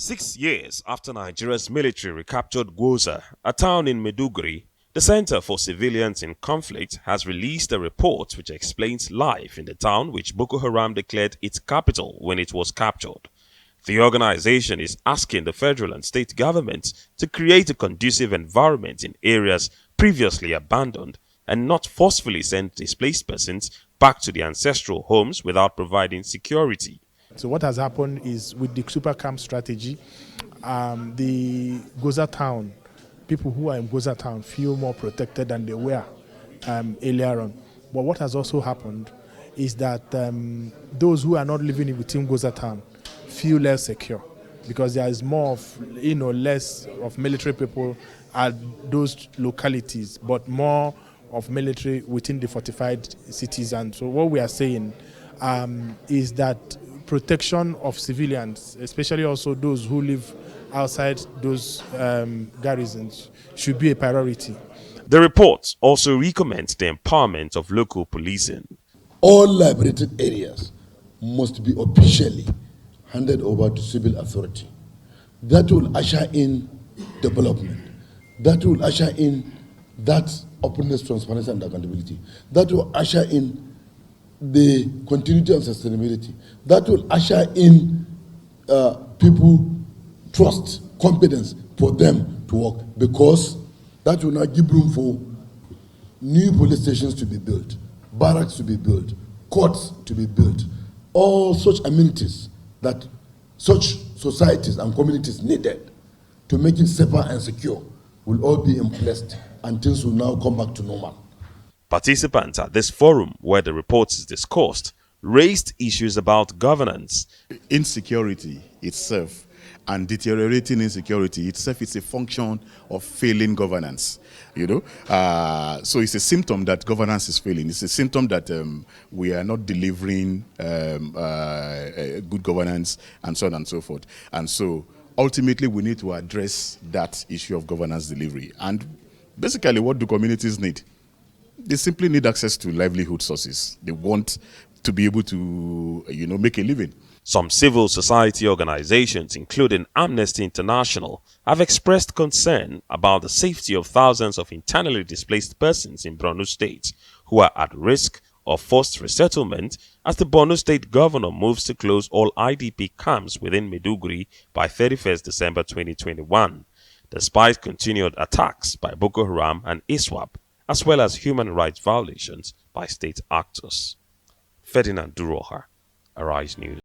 6 years after Nigeria's military recaptured Gwoza, a town in Maiduguri, the Center for Civilians in Conflict has released a report which explains life in the town which Boko Haram declared its capital when it was captured. The organization is asking the federal and state governments to create a conducive environment in areas previously abandoned and not forcefully send displaced persons back to their ancestral homes without providing security. So what has happened is with the super camp strategy, the Gwoza town, people who are in Gwoza town feel more protected than they were earlier on. But what has also happened is that those who are not living within Gwoza town feel less secure because there is more of, less of military people at those localities, but more of military within the fortified cities. And so what we are saying is that protection of civilians, especially also those who live outside those garrisons, should be a priority. The report also recommends the empowerment of local policing. All liberated areas must be officially handed over to civil authority. That will usher in development. That will usher in that openness, transparency, and accountability. That will usher in the continuity and sustainability. That will usher in people trust, confidence for them to work, because that will not give room for new police stations to be built, barracks to be built, courts to be built, all such amenities that such societies and communities needed to make it safer and secure will all be in place, and things will now come back to normal. Participants at this forum, where the report is discussed, raised issues about governance. Insecurity itself and deteriorating insecurity itself is a function of failing governance. So it's a symptom that governance is failing. It's a symptom that we are not delivering good governance, and so on and so forth. And so ultimately we need to address that issue of governance delivery. And basically, what do communities need? They simply need access to livelihood sources. They want to be able to, make a living. Some civil society organizations, including Amnesty International, have expressed concern about the safety of thousands of internally displaced persons in Borno State who are at risk of forced resettlement as the Borno State governor moves to close all IDP camps within Maiduguri by 31st December 2021, despite continued attacks by Boko Haram and ISWAP, as well as human rights violations by state actors. Ferdinand Duruoha, Arise News.